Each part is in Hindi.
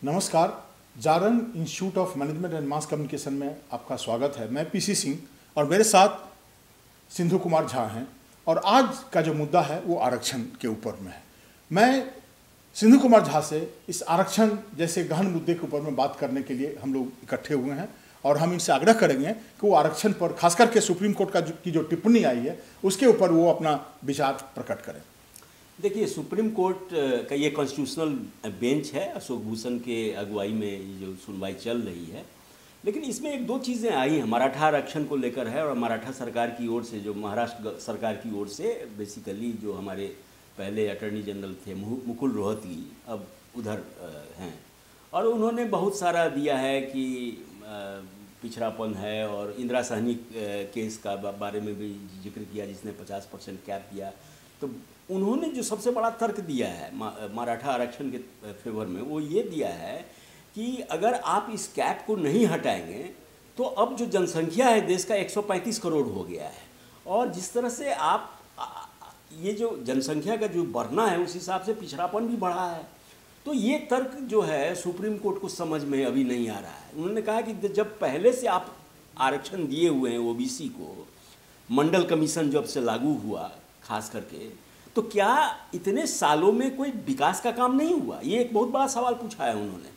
नमस्कार, Jarang institute of management and mass communication में आपका स्वागत है। मैं पीसी सिंह और मेरे साथ सिंधु कुमार झा हैं और आज का जो मुद्दा है वो आरक्षण के ऊपर में है। मैं सिंधु कुमार झा से इस आरक्षण जैसे गहन मुद्दे के ऊपर में बात करने के लिए हम लोग इकट्ठे हुए हैं और हम इनसे आग्रह करेंगे कि वो आरक्षण पर खास करके सुप्रीम कोर्ट की जो टिप्पणी आई है उसके ऊपर वो अपना विचार प्रकट करें। देखिए, सुप्रीम कोर्ट का ये कॉन्स्टिट्यूशनल बेंच है, अशोक भूषण के अगुवाई में ये जो सुनवाई चल रही है। लेकिन इसमें एक दो चीज़ें आई हैं, मराठा आरक्षण को लेकर है और मराठा सरकार की ओर से, जो महाराष्ट्र सरकार की ओर से बेसिकली जो हमारे पहले अटॉर्नी जनरल थे मुकुल रोहतगी, अब उधर हैं, और उन्होंने बहुत सारा दिया है कि पिछड़ापन है, और इंदिरा सहनी केस का बारे में भी जिक्र किया जिसने 50% कैप दिया। तो उन्होंने जो सबसे बड़ा तर्क दिया है मराठा आरक्षण के फेवर में, वो ये दिया है कि अगर आप इस कैप को नहीं हटाएंगे तो अब जो जनसंख्या है देश का 135 करोड़ हो गया है, और जिस तरह से आप ये जो जनसंख्या का जो बढ़ना है उस हिसाब से पिछड़ापन भी बढ़ा है। तो ये तर्क जो है सुप्रीम कोर्ट को समझ में अभी नहीं आ रहा है। उन्होंने कहा कि जब पहले से आप आरक्षण दिए हुए हैं ओबीसी को, मंडल कमीशन जब से लागू हुआ खास करके, तो क्या इतने सालों में कोई विकास का काम नहीं हुआ? ये एक बहुत बड़ा सवाल पूछा है उन्होंने।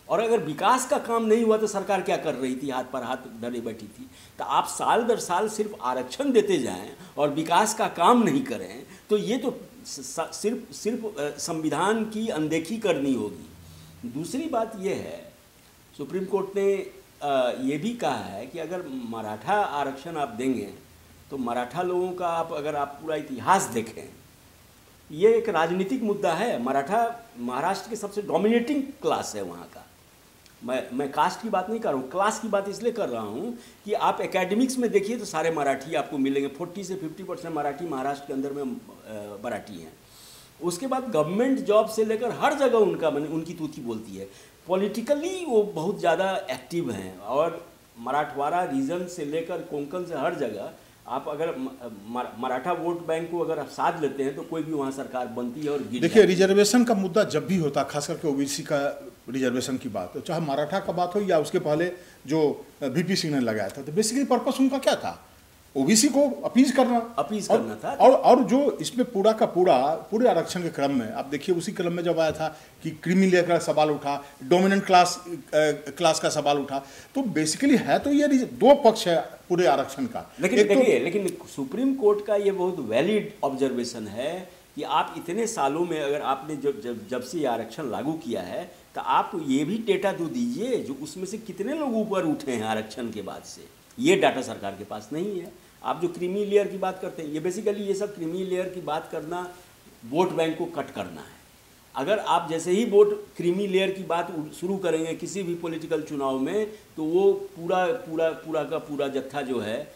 और अगर विकास का काम नहीं हुआ तो सरकार क्या कर रही थी? हाथ पर हाथ धरे बैठी थी। तो आप साल दर साल सिर्फ आरक्षण देते जाएं और विकास का काम नहीं करें तो ये तो सिर्फ संविधान की अनदेखी करनी होगी। दूसरी बात ये है, सुप्रीम कोर्ट ने ये भी कहा है कि अगर मराठा आरक्षण आप देंगे तो मराठा लोगों का अगर आप पूरा इतिहास देखें, ये एक राजनीतिक मुद्दा है। मराठा महाराष्ट्र के सबसे डोमिनेटिंग क्लास है वहाँ का। मैं कास्ट की बात नहीं कर रहा हूँ, क्लास की बात इसलिए कर रहा हूँ कि आप एकेडमिक्स में देखिए तो सारे मराठी आपको मिलेंगे। 40 से 50% मराठी महाराष्ट्र के अंदर में मराठी हैं। उसके बाद गवर्नमेंट जॉब से लेकर हर जगह उनकी तूती बोलती है। पॉलिटिकली वो बहुत ज़्यादा एक्टिव हैं, और मराठवाड़ा रीजन से लेकर कोंकण से हर जगह आप अगर मराठा वोट बैंक को अगर आप साथ लेते हैं तो कोई भी वहाँ सरकार बनती है। और देखिए, रिजर्वेशन का मुद्दा जब भी होता, खास करके ओबीसी का रिजर्वेशन की बात हो, चाहे मराठा का बात हो या उसके पहले जो वीपी सिंह ने लगाया था, तो बेसिकली पर्पस उनका क्या था? ओबीसी को अपीज करना था। और जो इसमें पूरा का पूरे आरक्षण के क्रम में आप देखिए, उसी क्रम में जब आया था कि क्रीमी लेयर का सवाल उठा, डोमिनेंट क्लास का सवाल उठा, तो बेसिकली है तो ये दो पक्ष है पूरे आरक्षण का। लेकिन सुप्रीम कोर्ट का ये बहुत वैलिड ऑब्जर्वेशन है कि आप इतने सालों में अगर आपने जब से ये आरक्षण लागू किया है तो आप ये भी डेटा तो दीजिए जो उसमें से कितने लोग ऊपर उठे हैं आरक्षण के बाद से। ये डाटा सरकार के पास नहीं है। आप जो क्रीमी लेयर की बात करते हैं, ये बेसिकली ये सब क्रीमी लेयर की बात करना वोट बैंक को कट करना है। अगर आप जैसे ही वोट क्रीमी लेयर की बात शुरू करेंगे किसी भी पॉलिटिकल चुनाव में, तो वो पूरा जत्था जो है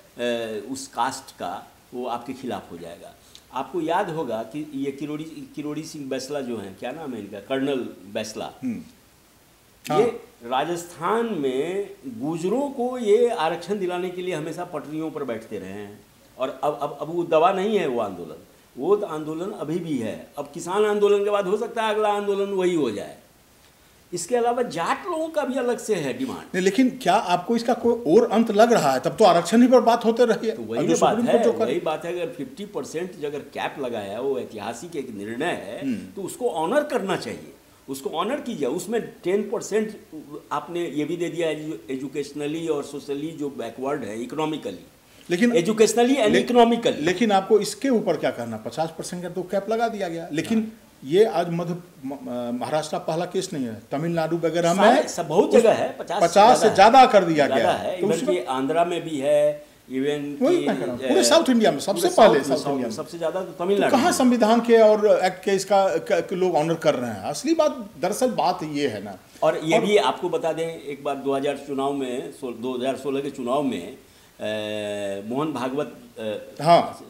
उस कास्ट का, वो आपके खिलाफ हो जाएगा। आपको याद होगा कि ये किरोड़ी सिंह बैसला जो हैं, क्या नाम है इनका, कर्नल बैसला, ये राजस्थान में गुर्जरों को ये आरक्षण दिलाने के लिए हमेशा पटरियों पर बैठते रहे हैं। और अब वो दवा नहीं है वो आंदोलन, वो आंदोलन अभी भी है। अब किसान आंदोलन के बाद हो सकता है अगला आंदोलन वही हो जाए। इसके अलावा जाट लोगों का भी अलग से है डिमांड। लेकिन क्या आपको इसका कोई और अंत लग रहा है? तब तो आरक्षण ही पर बात होते रही है। तो वही बात है, अगर 50% अगर कैप लगाया है, वो ऐतिहासिक एक निर्णय है, तो उसको ऑनर करना चाहिए, उसको ऑनर कीजिए। उसमें 10% आपने ये भी दे दिया एजुकेशनली और सोशली जो बैकवर्ड है इकोनॉमिकली, लेकिन एजुकेशनली एंड इकोनॉमिकली। लेकिन आपको इसके ऊपर क्या करना? 50% का तो कैप लगा दिया गया। लेकिन ये आज महाराष्ट्र पहला केस नहीं है, तमिलनाडु वगैरह में बहुत जगह है 50 से ज्यादा कर दिया गया है। इवन आंध्रा में भी है, इवन पूरे साउथ इंडिया में सबसे पहले सबसे ज्यादा तो तमिलनाडु। कहाँ संविधान के और एक्ट के इसका लोग ऑनर कर रहे हैं? असली बात दरअसल बात ये है ना। और ये भी आपको बता दें, एक बार 2016 के चुनाव में मोहन भागवत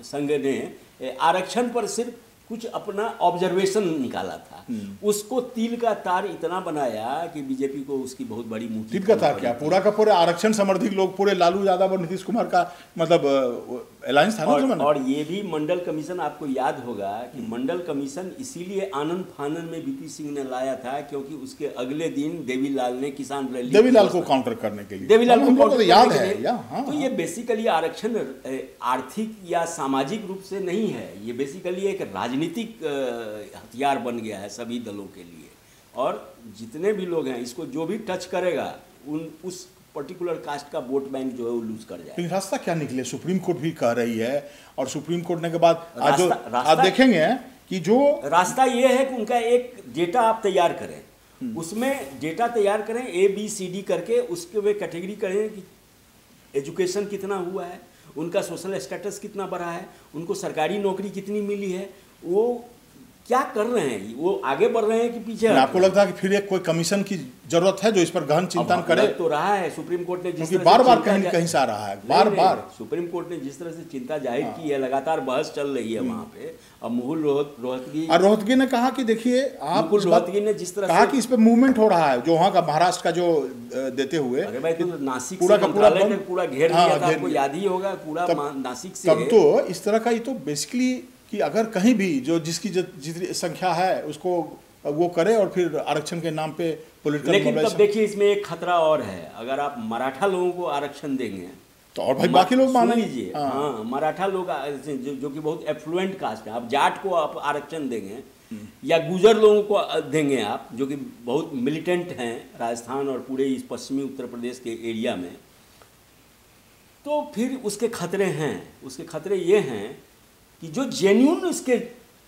संघ ने आरक्षण पर सिर्फ कुछ अपना ऑब्जर्वेशन निकाला था। उसको तिल का तार इतना बनाया कि बीजेपी को उसकी बहुत बड़ी मुट्ठी। तिल का तार क्या, पूरा का पूरा आरक्षण समर्थक लोग, पूरे लालू यादव और नीतीश कुमार का मतलब अलायंस था ना उस समय। और ये भी मंडल कमीशन, आपको याद होगा कि मंडल कमीशन इसीलिए आनंद फानन में वीपी सिंह ने लाया था क्योंकि उसके अगले दिन देवीलाल ने किसान रैली, देवीलाल को काउंटर करने के लिए, देवीलाल को काउंटर तो याद है। हाँ, तो ये बेसिकली आरक्षण आर्थिक या सामाजिक रूप से नहीं है, ये बेसिकली एक राजनीतिक हथियार बन गया है सभी दलों के लिए। और जितने भी लोग हैं इसको जो भी टच करेगा उस पर्टिकुलर कास्ट का वोट बैंक जो है वो लूज कर जाए। लेकिन रास्ता क्या निकले, सुप्रीम कोर्ट भी कह रही है, और सुप्रीम कोर्ट ने के बाद रास्ता देखेंगे कि जो रास्ता ये है कि उनका एक डेटा आप तैयार करें, उसमें डेटा तैयार करें ABCD करके, उसके वे कैटेगरी करें कि एजुकेशन कितना हुआ है, उनका सोशल स्टेटस कितना बढ़ा है, उनको सरकारी नौकरी कितनी मिली है, वो क्या कर रहे हैं, वो आगे बढ़ रहे हैं कि पीछे। आपको लगता है कि फिर एक कोई कमीशन की जरूरत है जो इस पर गहन चिंतन करे? तो रहा है सुप्रीम कोर्ट ने, क्योंकि बार बार कहीं से आ रहा है, बार बार सुप्रीम कोर्ट ने जिस तरह से चिंता जाहिर की है, लगातार बहस चल रही है वहाँ पे। अब मुकुल रोहतगी ने कहा कि देखिए, आप रोहतगी ने जिस तरह कहा कि इस पे मूवमेंट हो रहा है, जो वहाँ का महाराष्ट्र का जो देते हुए, अरे भाई तो नासिक पूरा का पूरा घेर लिया था, आपको याद ही होगा, पूरा नासिक से। तब तो इस तरह का, ये तो बेसिकली कि अगर कहीं भी जो जिसकी जितनी संख्या है उसको वो करे और फिर आरक्षण के नाम पे पॉलिटिकल। लेकिन तब देखिए इसमें एक खतरा और है, अगर आप मराठा लोगों को आरक्षण देंगे तो और भाई बाकी लोग मान लीजिए, हाँ मराठा लोग जो कि बहुत एफ्लुएंट कास्ट है, आप जाट को आप आरक्षण देंगे या गुजर लोगों को देंगे आप, जो कि बहुत मिलिटेंट हैं राजस्थान और पूरे इस पश्चिमी उत्तर प्रदेश के एरिया में, तो फिर उसके खतरे हैं। उसके खतरे ये हैं कि जो जेन्यून इसके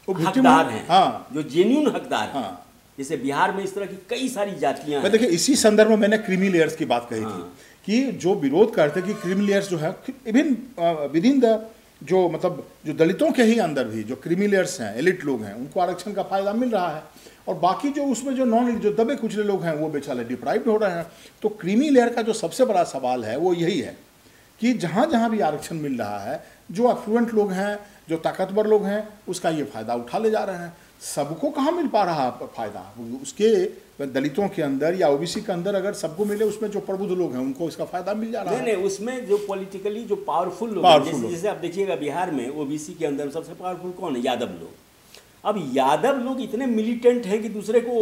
हकदार हैं, हाँ, जो जेन्यून हकदार हैं, हाँ, जैसे बिहार में इस तरह की कई सारी जातियां हैं। देखिए इसी संदर्भ में मैंने क्रीमी लेयर्स की बात कही थी कि जो विरोध करते कि क्रीमी लेयर्स जो है विद इन द जो मतलब जो दलितों के ही अंदर भी जो क्रीमी लेयर्स हैं, एलिट लोग हैं, उनको आरक्षण का फायदा मिल रहा है, और बाकी जो उसमें जो जो दबे कुचले लोग हैं वो बेचारे डिप्राइव्ड हो रहे हैं। तो क्रीमी लेयर का जो सबसे बड़ा सवाल है वो यही है कि जहाँ जहाँ भी आरक्षण मिल रहा है, जो अफ्लुएंट लोग हैं, जो ताकतवर लोग हैं, उसका ये फायदा उठा ले जा रहे हैं। सबको कहाँ मिल पा रहा है फायदा? उसके दलितों के अंदर या ओबीसी के अंदर अगर सबको मिले, उसमें जो प्रबुद्ध लोग हैं उनको इसका फायदा मिल जा रहा है। नहीं, उसमें जो पॉलिटिकली जो पावरफुल लोग हैं, जैसे आप देखिएगा बिहार में ओबीसी के अंदर सबसे पावरफुल कौन है? यादव लोग। अब यादव लोग इतने मिलिटेंट हैं कि दूसरे को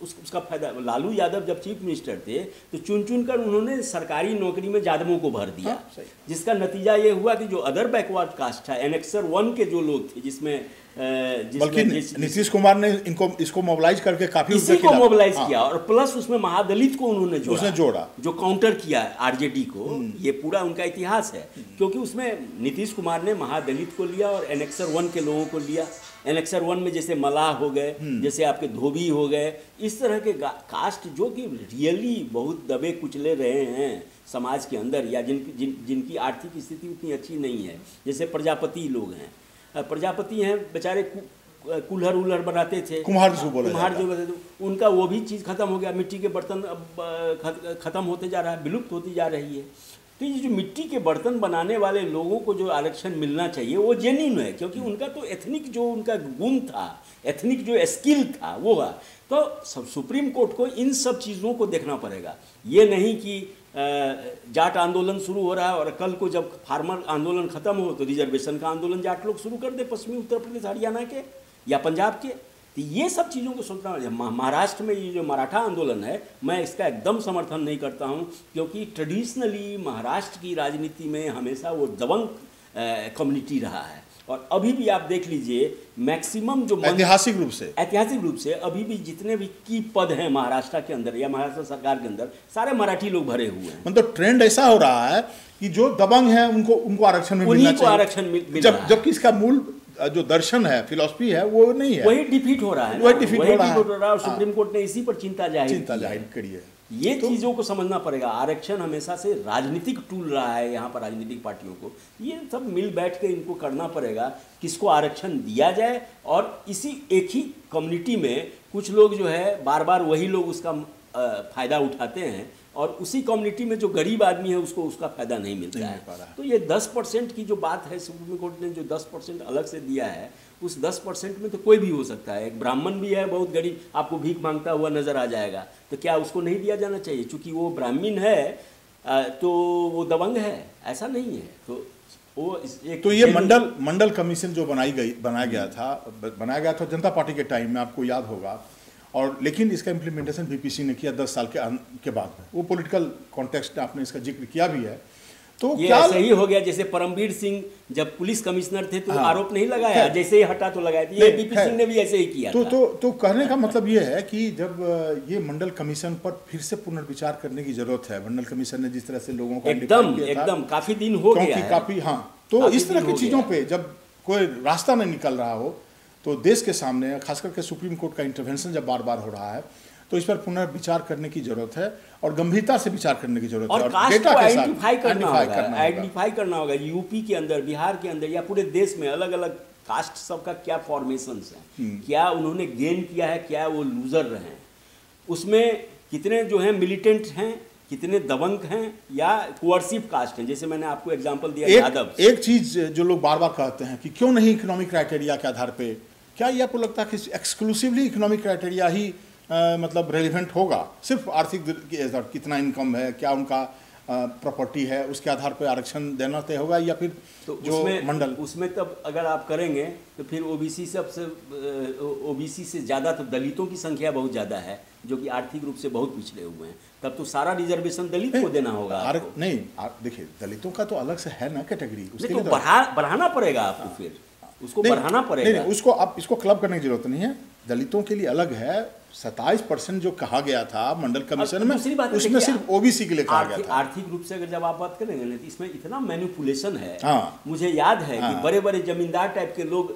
उसका फायदा। लालू यादव जब चीफ मिनिस्टर थे तो चुन चुन कर उन्होंने सरकारी नौकरी में यादवों को भर दिया, जिसका नतीजा ये हुआ कि जो अदर बैकवर्ड कास्ट था, एनेक्सर 1 के जो लोग थे, जिसमें बल्कि नीतीश कुमार ने इसको मोबिलाइज करके काफी इसी को मोबिलाइज किया, और प्लस उसमें महादलित को उन्होंने जोड़ा, जो काउंटर किया आरजेडी को। ये पूरा उनका इतिहास है, क्योंकि उसमें नीतीश कुमार ने महादलित को लिया और एनेक्सर 1 के लोगों को लिया। एनेक्सर 1 में जैसे मलाह हो गए, जैसे आपके धोबी हो गए, इस तरह के कास्ट जो कि रियली बहुत दबे कुचले रहे हैं समाज के अंदर, या जिनकी आर्थिक स्थिति उतनी अच्छी नहीं है। जैसे प्रजापति लोग हैं, प्रजापति हैं बेचारे, कुल्हड़ उल्हड़ बनाते थे, कुम्हार जो बनाते थे, उनका वो भी चीज़ खत्म हो गया। मिट्टी के बर्तन अब खत्म होते जा रहा है, विलुप्त होती जा रही है। तो ये जो मिट्टी के बर्तन बनाने वाले लोगों को जो आरक्षण मिलना चाहिए वो जेन्युइन है, क्योंकि उनका तो एथनिक जो उनका गुण था, एथनिक जो स्किल था वो है। तो सुप्रीम कोर्ट को इन सब चीज़ों को देखना पड़ेगा। ये नहीं कि जाट आंदोलन शुरू हो रहा है और कल को जब फार्मर आंदोलन खत्म हो तो रिजर्वेशन का आंदोलन जाट लोग शुरू कर दे, पश्चिमी उत्तर प्रदेश, हरियाणा के या पंजाब के। तो ये सब चीज़ों को सोचना। महाराष्ट्र में ये जो मराठा आंदोलन है, मैं इसका एकदम समर्थन नहीं करता हूँ, क्योंकि ट्रेडिशनली महाराष्ट्र की राजनीति में हमेशा वो दबंग कम्युनिटी रहा है, और अभी भी आप देख लीजिए मैक्सिमम जो ऐतिहासिक रूप से अभी भी जितने भी की पद हैं महाराष्ट्र के अंदर या महाराष्ट्र सरकार के अंदर, सारे मराठी लोग भरे हुए हैं। मतलब ट्रेंड ऐसा हो रहा है कि जो दबंग है उनको आरक्षण मिलना चाहिए, जबकि इसका मूल जो दर्शन है, फिलॉसफी है, वो नहीं है, वही डिफीट हो रहा है, वही डिफीट हो रहा है। और सुप्रीम कोर्ट ने इसी पर चिंता जाहिर करी है। ये चीज़ों को समझना पड़ेगा। आरक्षण हमेशा से राजनीतिक टूल रहा है यहाँ पर राजनीतिक पार्टियों को। ये सब मिल बैठ के इनको करना पड़ेगा, किसको आरक्षण दिया जाए, और इसी एक ही कम्युनिटी में कुछ लोग जो है बार बार वही लोग उसका फ़ायदा उठाते हैं, और उसी कम्युनिटी में जो गरीब आदमी है उसको उसका फ़ायदा नहीं मिलता है। तो ये 10% की जो बात है, सुप्रीम कोर्ट ने जो 10% अलग से दिया है, उस 10% में तो कोई भी हो सकता है। एक ब्राह्मण भी है बहुत गरीब, आपको भीख मांगता हुआ नज़र आ जाएगा, तो क्या उसको नहीं दिया जाना चाहिए? चूँकि वो ब्राह्मण है तो वो दबंग है, ऐसा नहीं है। तो तो ये मंडल कमीशन जो बनाया गया था जनता पार्टी के टाइम में, आपको याद होगा, और लेकिन इसका इम्प्लीमेंटेशन बीपीसी ने किया 10 साल के बाद में। वो पॉलिटिकल कॉन्टेक्स्ट में आपने इसका जिक्र किया भी है। तो ये क्या ऐसे ही हो गया जैसे परमवीर सिंह जब पुलिस कमिश्नर थे तो आरोप नहीं लगाया, जैसे ही हटा तो लगाया। ये बीपी सिंह ने भी ऐसे ही किया था। तो कहने का मतलब ये है कि जब ये मंडल कमीशन पर फिर से पुनर्विचार करने की जरूरत है। मंडल कमीशन ने जिस तरह से लोगों को एकदम काफी दिन हो गया है, काफी, हाँ, तो इस तरह की चीजों पे जब कोई रास्ता नहीं निकल रहा हो तो देश के सामने, खासकर के सुप्रीम कोर्ट का इंटरवेंशन जब बार बार हो रहा है, तो इस पर पुनर्विचार करने की जरूरत है और गंभीरता से विचार करने की जरूरत है। और कास्ट को आइडेंटिफाई करना होगा। यूपी के अंदर, बिहार के अंदर या पूरे देश में अलग अलग कास्ट सबका क्या फॉर्मेशंस है, क्या उन्होंने गेन किया है, क्या वो लूजर रहे हैं, उसमें कितने जो हैं मिलिटेंट हैं, कितने दबंग हैं या कोअर्सिव कास्ट हैं। जैसे मैंने आपको एग्जांपल दिया यादव। एक चीज जो लोग बार बार कहते हैं कि क्यों नहीं इकोनॉमिक क्राइटेरिया के आधार पे, क्या ये आपको लगता है कि एक्सक्लूसिवली इकोनॉमिक क्राइटेरिया ही मतलब रेलिवेंट होगा? सिर्फ आर्थिक कितना इनकम है, क्या उनका प्रॉपर्टी है, उसके आधार पर आरक्षण देना तय होगा, या फिर तो जो मंडल उसमें तब अगर आप करेंगे तो फिर ओबीसी से ज़्यादा तो दलितों की संख्या बहुत ज़्यादा है जो कि आर्थिक रूप से बहुत पिछड़े हुए हैं, तब तो सारा रिजर्वेशन दलित को देना होगा। नहीं, देखिए दलितों का तो अलग से है ना कैटेगरी, उसके लिए बढ़ाना पड़ेगा आपको, फिर उसको बढ़ाना पड़ेगा। नहीं, उसको आप इसको क्लब करने की जरूरत नहीं है। दलितों के लिए अलग है। 27% जो कहा गया था मंडल कमीशन में, उसमें सिर्फ ओबीसी के लिए कहा गया था। आर्थिक रूप से अगर जब आप बात करेंगे ना तो इसमें इतना मैनिपुलेशन है। मुझे याद है कि बड़े बड़े जमींदार टाइप के लोग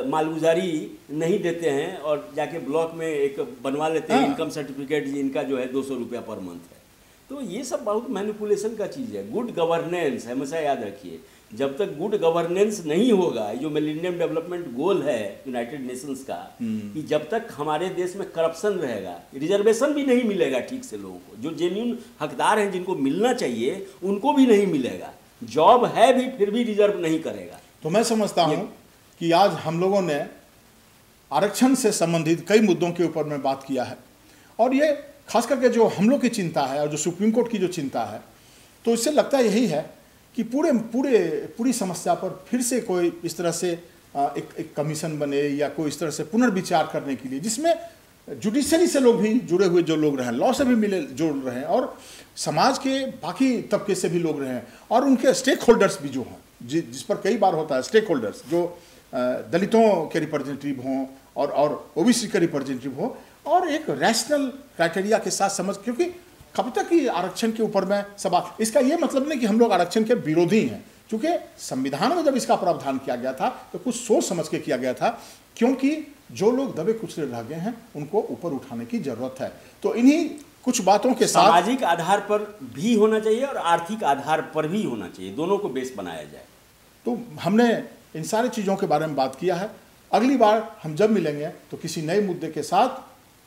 मालगुजारी नहीं देते हैं और जाके ब्लॉक में एक बनवा लेते हैं इनकम सर्टिफिकेट, इनका जो है 200 रुपया पर मंथ है। तो ये सब बहुत मैनिपुलेशन का चीज़ है। गुड गवर्नेंस हमेशा याद रखिए, जब तक गुड गवर्नेंस नहीं होगा, जो मिलेनियम डेवलपमेंट गोल है यूनाइटेड नेशंस का, कि जब तक हमारे देश में करप्शन रहेगा, रिजर्वेशन भी नहीं मिलेगा ठीक से लोगों को, जो जेन्युइन हकदार हैं जिनको मिलना चाहिए उनको भी नहीं मिलेगा, जॉब है भी फिर भी रिजर्व नहीं करेगा। तो मैं समझता हूँ कि आज हम लोगों ने आरक्षण से संबंधित कई मुद्दों के ऊपर में बात किया है, और ये खास करके जो हम लोग की चिंता है और जो सुप्रीम कोर्ट की जो चिंता है, तो इससे लगता यही है कि पूरी समस्या पर फिर से कोई इस तरह से एक कमीशन बने या कोई इस तरह से पुनर्विचार करने के लिए, जिसमें जुडिशरी से लोग भी जुड़े हुए जो लोग रहे, लॉ से भी जुड़ रहे हैं और समाज के बाकी तबके से भी लोग रहे हैं, और उनके स्टेक होल्डर्स भी जो हैं, जिस पर कई बार होता है स्टेक होल्डर्स, जो दलितों के रिप्रेजेंटेटिव हों और ओबीसी के रिप्रेजेंटेटिव हों, और एक रैशनल क्राइटेरिया के साथ समझ, क्योंकि कब तक ही आरक्षण के ऊपर में सवाल। इसका ये मतलब नहीं कि हम लोग आरक्षण के विरोधी हैं, क्योंकि संविधान में जब इसका प्रावधान किया गया था तो कुछ सोच समझ के किया गया था, क्योंकि जो लोग दबे कुचले रह गए हैं उनको ऊपर उठाने की जरूरत है। तो इन्हीं कुछ बातों के साथ सामाजिक आधार पर भी होना चाहिए और आर्थिक आधार पर भी होना चाहिए, दोनों को बेस बनाया जाए। तो हमने इन सारी चीज़ों के बारे में बात किया है। अगली बार हम जब मिलेंगे तो किसी नए मुद्दे के साथ,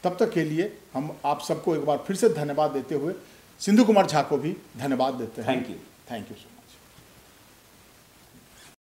तब तक के लिए हम आप सबको एक बार फिर से धन्यवाद देते हुए सिंधु कुमार झा को भी धन्यवाद देते हैं। Thank you so much.